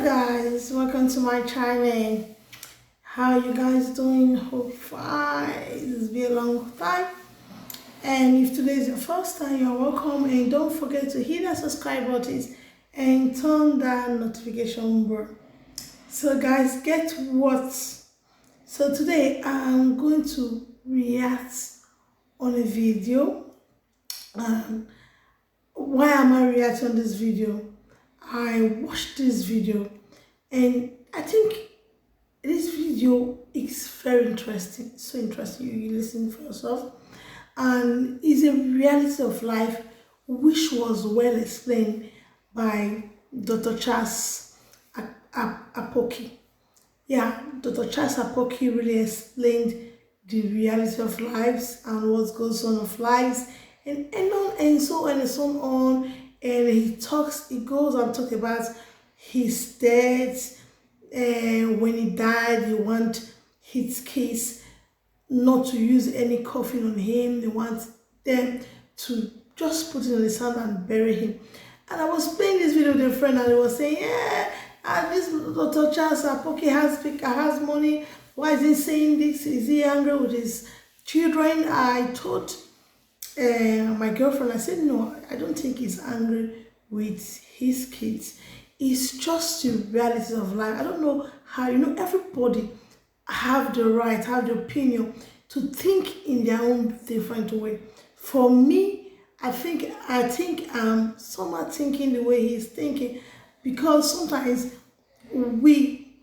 Hello guys, welcome to my channel. How you guys doing? Hope fine. It's been a long time, and if today is your first time, you're welcome, and don't forget to hit that subscribe button and turn that notification bell. So guys, get what? So today I'm going to react on a video. Why am I reacting on this video? I watched this video and I think this video is very interesting. So interesting, you listen for yourself, and is a reality of life which was well explained by Dr. Charles Apoki. Yeah, Dr. Charles Apoki really explained the reality of lives and what goes on of lives, and on and so on and so on. And he goes and talks about his death, and when he died, he want his kids not to use any coffin on him. They want them to just put it on the sand and bury him. And I was playing this video with a friend, and he was saying, yeah, and this Dr. Charles Apoki has money. Why is he saying this? Is he angry with his children? I told my girlfriend, I said, no, I don't think he's angry with his kids. It's just the realities of life. I don't know how, everybody have the right, have the opinion to think in their own different way. For me, I think some are thinking the way he's thinking, because sometimes we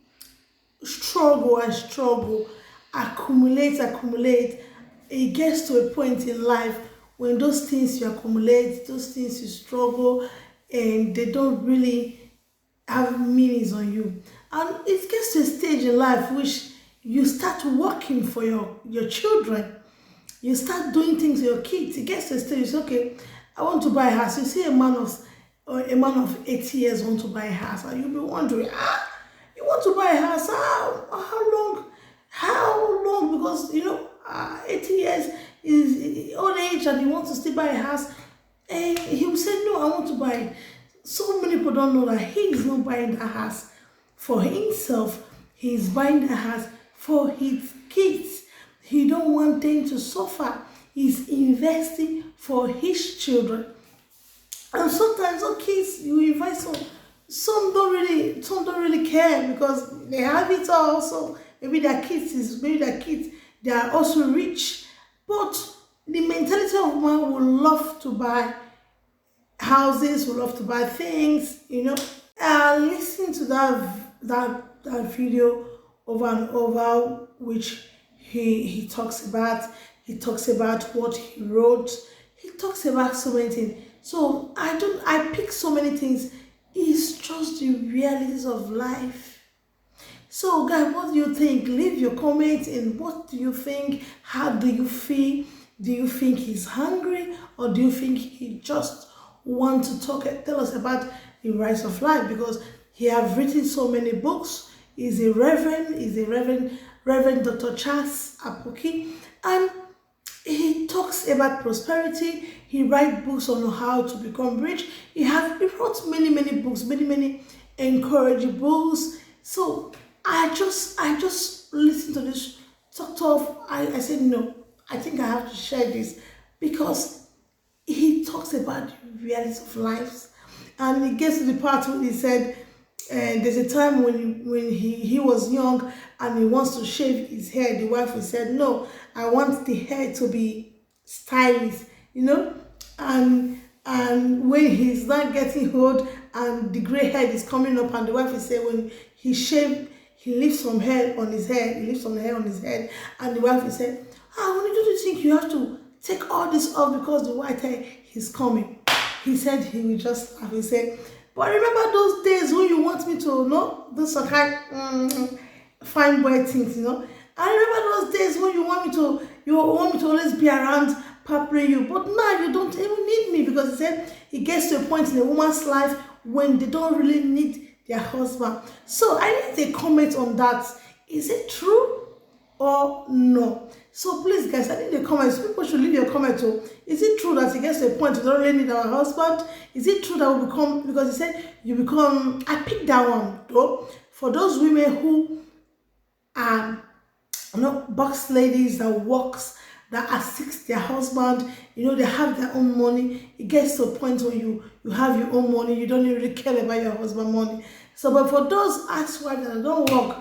struggle and struggle, accumulate. It gets to a point in life when those things you accumulate, those things you struggle, and they don't really have meanings on you. And it gets to a stage in life which you start working for your children. You start doing things for your kids. It gets to a stage, it's okay, I want to buy a house. You see a man of 80 years want to buy a house, and you'll be wondering, you want to buy a house? How long? How long? Because 80 years is old age, and he wants to still buy a house. And he will say, no, I want to buy it. So many people don't know that he is not buying the house for himself. He is buying the house for his kids. He don't want them to suffer. He's investing for his children. And sometimes our kids, you invite some don't really care because they have it all. So maybe their kids, they are also rich. But the mentality of man will love to buy houses, will love to buy things, Listen to that video over and over, which he talks about. He talks about what he wrote. He talks about so many things. So I pick so many things. It's just the realities of life. So guys, what do you think? Leave your comments, and what do you think? How do you feel? Do you think he's hungry, or do you think he just wants to tell us about the rise of life? Because he have written so many books. He's a Reverend Dr. Charles Apoki, and he talks about prosperity. He writes books on how to become rich. He wrote many books, many encouraging books. So I just listened to this talk. I said, no, I think I have to share this, because he talks about the realities of life. And it gets to the part where he said, there's a time when he was young and he wants to shave his hair. The wife said, no, I want the hair to be stylish, and when he's not getting old and the gray hair is coming up, and the wife said, when he shaved, he leaves some hair on his head, and the wife said, when do you think you have to take all this off because the white hair is coming? He said he will just laugh. He said, but remember those days when you want me to do some kind fine boy things, I remember those days when you want me to always be around pampering you, but now you don't even need me. Because he said it gets to a point in a woman's life when they don't really need their husband. So I need a comment on that. Is it true or no? So please, guys, I need the comments. People should leave your comment. So, is it true that it gets to a point you don't really need our husband? Is it true that we become, because he said you become, I picked that one though. For those women who are, box ladies that works, that assist their husband, they have their own money. It gets to a point when you have your own money, you don't really care about your husband's money. So, but for those ex-wives that don't work,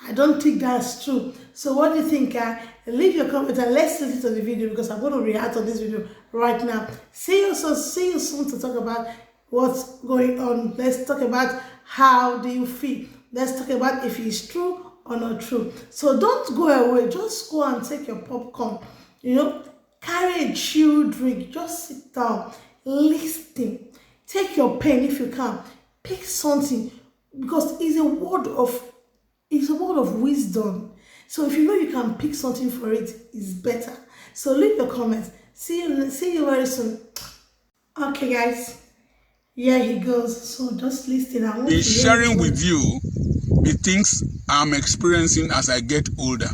I don't think that's true. So what do you think? Leave your comment and let's listen to the video, because I'm going to react on this video right now. See you soon to talk about what's going on. Let's talk about how do you feel. Let's talk about if it's true or not true. So don't go away. Just go and take your popcorn. Carry a chill drink. Just sit down, listen. Take your pen if you can. Pick something, because it's a word of wisdom. So if you can pick something for it, it's better. So leave your comments. See you very soon. Okay, guys. Here he goes. So just listen. I want to sharing with you the things I'm experiencing as I get older.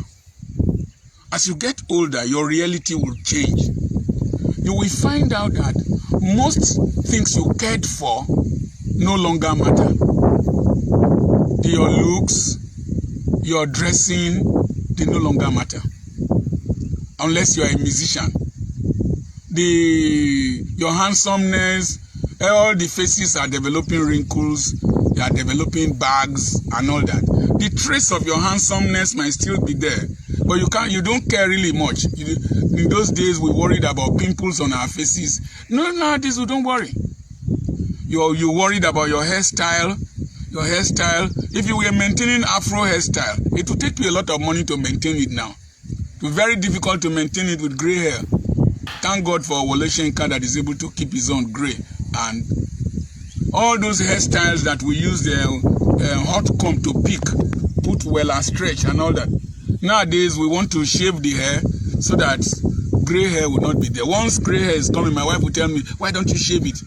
As you get older, your reality will change. You will find out that most things you cared for no longer matter. Your looks, your dressing, they no longer matter. Unless you are a musician. Your handsomeness, all the faces are developing wrinkles, they are developing bags and all that. The trace of your handsomeness might still be there, but you don't care really much. In those days, we worried about pimples on our faces. No, nowadays we don't worry. You worried about your hairstyle. If you were maintaining Afro hairstyle, it would take you a lot of money to maintain it now. It's very difficult to maintain it with gray hair. Thank God for Wole Soyinka that is able to keep his own gray. And all those hairstyles that we use the hot comb to pick, put well and stretch and all that. Nowadays, we want to shave the hair so that gray hair will not be there. Once gray hair is coming, my wife will tell me, why don't you shave it?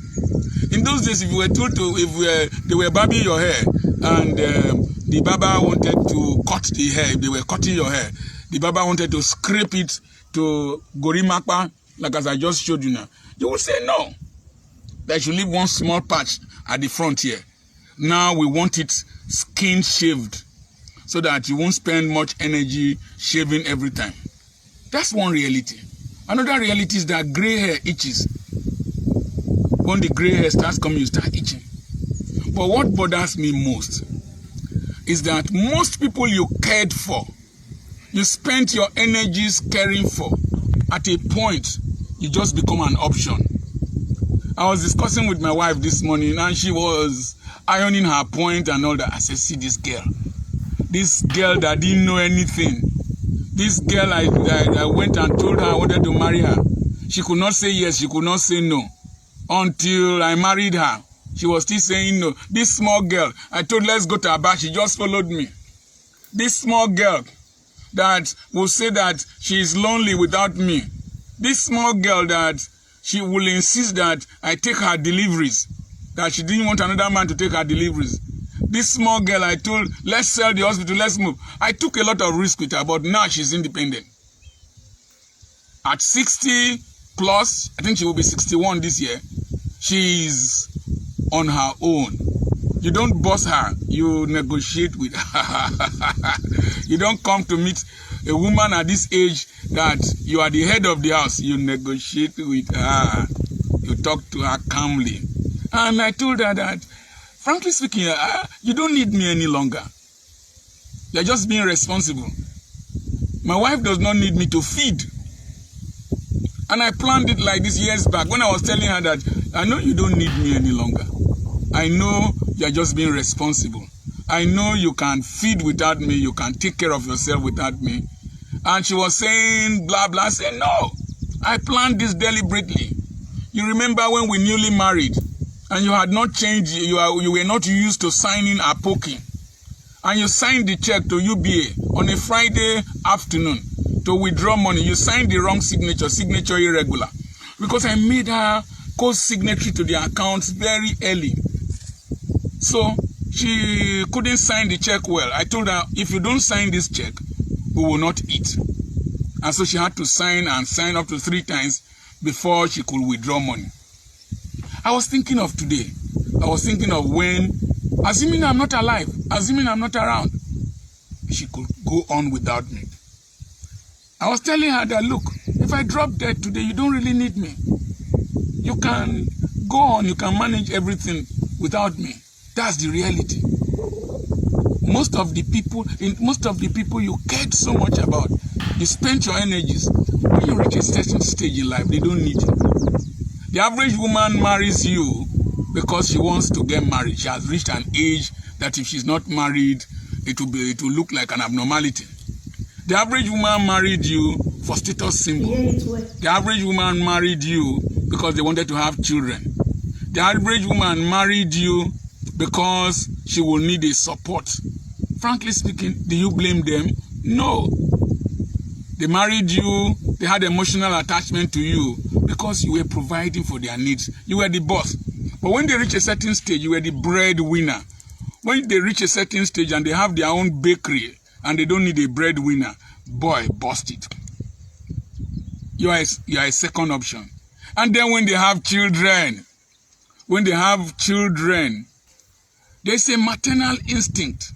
In those days, if you were told to, they were barbing your hair and the barber wanted to cut the hair, if they were cutting your hair, the barber wanted to scrape it to gorimapa, like as I just showed you now, you would say no. That should leave one small patch at the front here. Now we want it skin shaved so that you won't spend much energy shaving every time. That's one reality. Another reality is that gray hair itches. When the gray hair starts coming, you start itching. But what bothers me most is that most people you cared for, you spent your energies caring for, at a point, you just become an option. I was discussing with my wife this morning and she was ironing her point and all that. I said, see this girl that didn't know anything. This girl, I went and told her I wanted to marry her. She could not say yes, she could not say no. Until I married her, she was still saying no. This small girl, I told let's go to Aba, she just followed me. This small girl that will say that she is lonely without me. This small girl that she will insist that I take her deliveries, that she didn't want another man to take her deliveries. This small girl I told, let's sell the hospital, let's move. I took a lot of risk with her, but now she's independent. At 60 plus, I think she will be 61 this year, she's on her own. You don't boss her, you negotiate with her. You don't come to meet a woman at this age that you are the head of the house. You negotiate with her. You talk to her calmly. And I told her that, frankly speaking, you don't need me any longer. You're just being responsible. My wife does not need me to feed. And I planned it like this years back when I was telling her that I know you don't need me any longer. I know you're just being responsible. I know you can feed without me. You can take care of yourself without me. And she was saying blah, blah. I said, no, I planned this deliberately. You remember when we newly married and you had not changed, you were not used to signing apoki. And you signed the check to UBA on a Friday afternoon to withdraw money. You signed the wrong signature irregular. Because I made her co-signatory to the accounts very early. So she couldn't sign the check well. I told her, if you don't sign this check, we will not eat. And so she had to sign up to 3 times before she could withdraw money. I was thinking of today. I was thinking of when, assuming I'm not alive, assuming I'm not around, she could go on without me. I was telling her that, look, if I drop dead today, you don't really need me. You can go on, you can manage everything without me. That's the reality. Most of the people you cared so much about, you spent your energies. When you reach a certain stage in life, they don't need you. The average woman marries you because she wants to get married. She has reached an age that if she's not married, it will look like an abnormality. The average woman married you for status symbol. The average woman married you because they wanted to have children. The average woman married you because she will need a support. Frankly speaking, do you blame them? No. They married you, they had emotional attachment to you because you were providing for their needs. You were the boss. But when they reach a certain stage, you were the breadwinner. When they reach a certain stage and they have their own bakery and they don't need a breadwinner, boy, bust it. You are a second option. And then when they have children, there's a maternal instinct.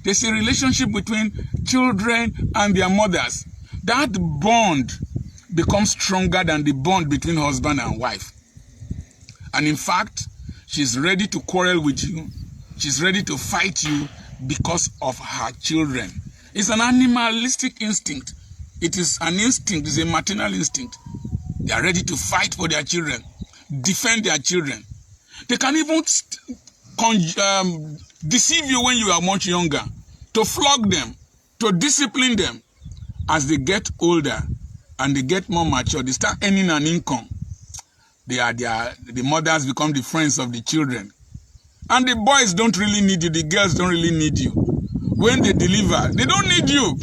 There's a relationship between children and their mothers. That bond becomes stronger than the bond between husband and wife. And in fact, she's ready to quarrel with you. She's ready to fight you because of her children. It's an animalistic instinct. It is an instinct. It's a maternal instinct. They are ready to fight for their children, defend their children. They can even deceive you when you are much younger, to flog them, to discipline them. As they get older and they get more mature, they start earning an income. The mothers become the friends of the children. And the boys don't really need you, the girls don't really need you. When they deliver, they don't need you.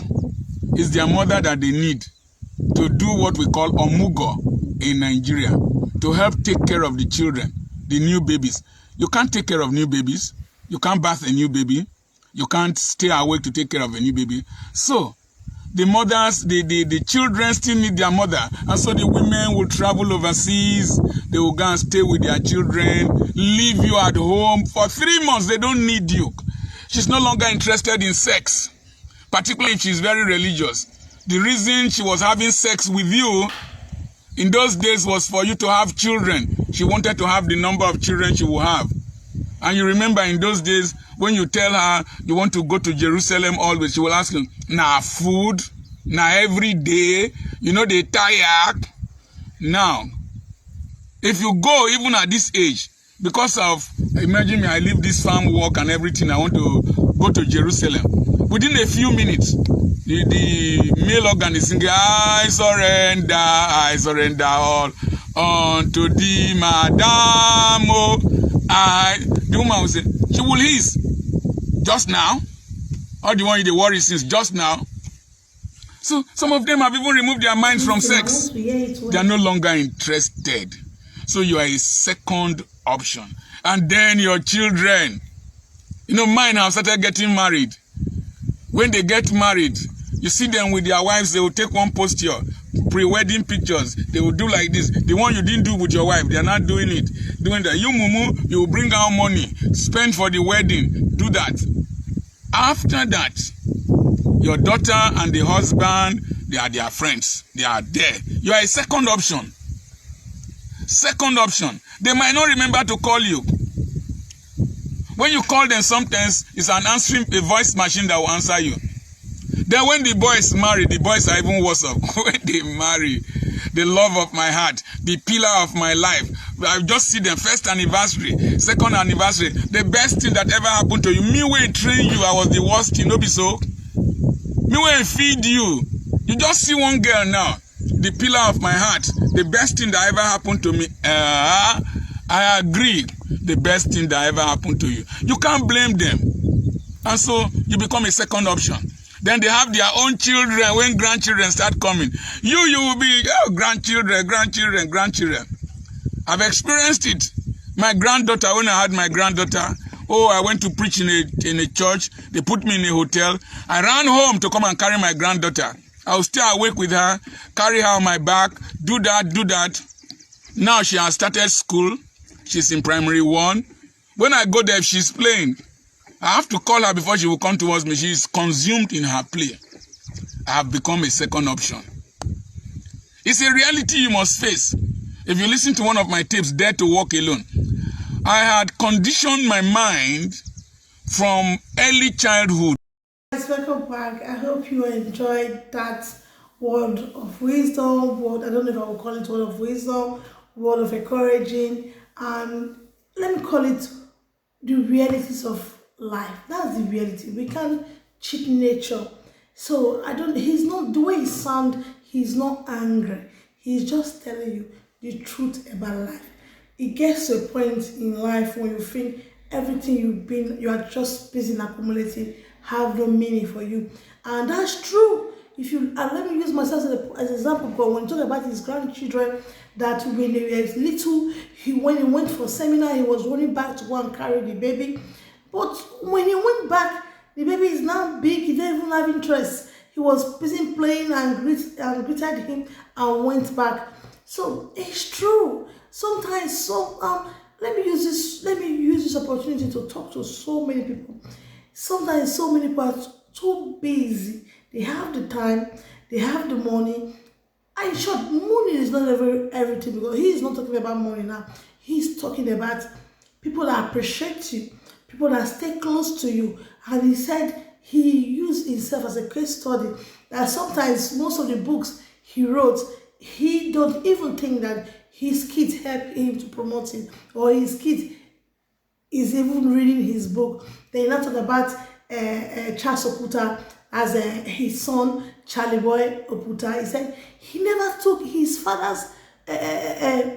It's their mother that they need to do what we call omugo in Nigeria, to help take care of the children, the new babies. You can't take care of new babies. You can't bath a new baby. You can't stay awake to take care of a new baby. So, the mothers, the children still need their mother. And so the women will travel overseas. They will go and stay with their children, leave you at home. For 3 months, they don't need you. She's no longer interested in sex, particularly if she's very religious. The reason she was having sex with you in those days was for you to have children. She wanted to have the number of children she will have. And you remember in those days, when you tell her you want to go to Jerusalem always, she will ask you, nah, food, nah, every day, you know, they tired. Now, if you go even at this age, because of, imagine me, I leave this farm work and everything, I want to go to Jerusalem. Within a few minutes, the male organ is singing, I surrender all unto thee, madam. Oh, the woman will say, she will hiss, just now? Or the one you worry since just now? So some of them have even removed their minds from sex. They are no longer interested. So you are a second option. And then your children. You know, mine have started getting married. When they get married, you see them with their wives, they will take one posture, pre-wedding pictures. They will do like this. The one you didn't do with your wife, they are not doing it. Doing that. You, mumu, you will bring out money, spend for the wedding, do that. After that, your daughter and the husband, they are their friends. They are there. You are a second option. Second option. They might not remember to call you. When you call them, sometimes it's an answering, a voice machine that will answer you. Then when the boys marry, the boys are even worse off. When they marry, the love of my heart, the pillar of my life, I just see them, first anniversary, second anniversary, the best thing that ever happened to you. Me when train you, I was the worst thing, no be so. Me when feed you, you just see one girl now, the pillar of my heart, the best thing that ever happened to me. I agree, the best thing that ever happened to you. You can't blame them. And so you become a second option. Then they have their own children. When grandchildren start coming, you will be, oh, grandchildren. I've experienced it. My granddaughter, when I had my granddaughter, oh, I went to preach in a church. They put me in a hotel. I ran home to come and carry my granddaughter. I'll stay awake with her, carry her on my back, do that, do that. Now she has started school. She's in primary 1. When I go there, if she's playing, I have to call her before she will come towards me. She's consumed in her play. I have become a second option. It's a reality you must face. If you listen to one of my tapes, Dare to Walk Alone, I had conditioned my mind from early childhood. Guys, welcome back. I hope you enjoyed that word of wisdom, word, I don't know if I will call it word of wisdom, word of encouraging, and let me call it the realities of life. That's the reality. We can't cheat nature. So he's not, the way he sound, he's not angry. He's just telling you the truth about life. It gets to a point in life when you think everything you are just busy accumulating have no meaning for you. And that's true. If you, and let me use myself as an example, because when you talk about his grandchildren, that when they were little, when he went for seminar, he was running back to go and carry the baby. But when he went back, the baby is now big, he didn't even have interest. He was busy playing and greeted him and went back. So it's true. Sometimes, let me use this opportunity to talk to so many people. Sometimes so many people are too busy. They have the time, they have the money. And in short, money is not everything, because he is not talking about money now. He's talking about people that appreciate you, people that stay close to you. And he said he used himself as a case study, that sometimes most of the books he wrote, he don't even think that his kids help him to promote it, or his kid is even reading his book. They not talk about Charles Oputa as his son, Charlie Boy Oputa. He said he never took his father's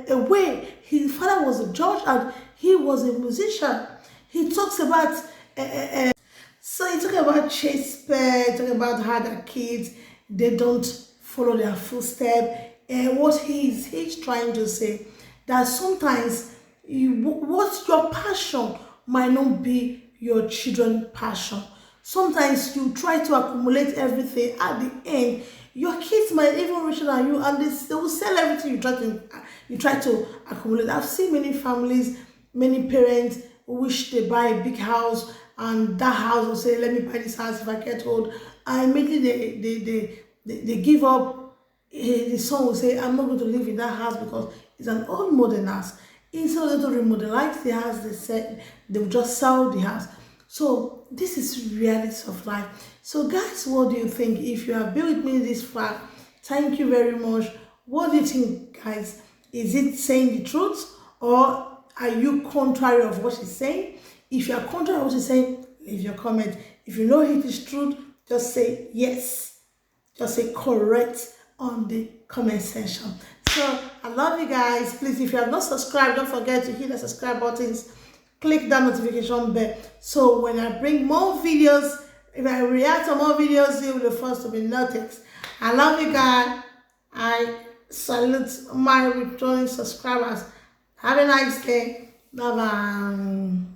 away. His father was a judge and he was a musician. He talks about, so he talks about Shakespeare, talking about how the kids, they don't follow their footsteps. And what he's trying to say, that sometimes what's your passion might not be your children's passion. Sometimes you try to accumulate everything. At the end, your kids might even reach out on you, and they will sell everything you try to accumulate. I've seen many families, many parents wish they buy a big house, and that house will say, let me buy this house if I get old. And immediately they give up. The son will say, I'm not going to live in that house because it's an old modern house. Instead of them to remodelize the house, they will just sell the house. So this is reality of life. So guys, what do you think? If you have been with me this far, thank you very much. What do you think, guys? Is it saying the truth, or are you contrary of what he's saying? If you are contrary of what he's saying, leave your comment. If you know it is truth, just say yes. Just say correct on the comment section. So I love you guys. Please, if you have not subscribed, don't forget to hit the subscribe buttons, click that notification bell, so when I bring more videos, if I react to more videos, you will be the first to be noticed. I love you guys. I salute my returning subscribers. Have a nice day. Bye bye.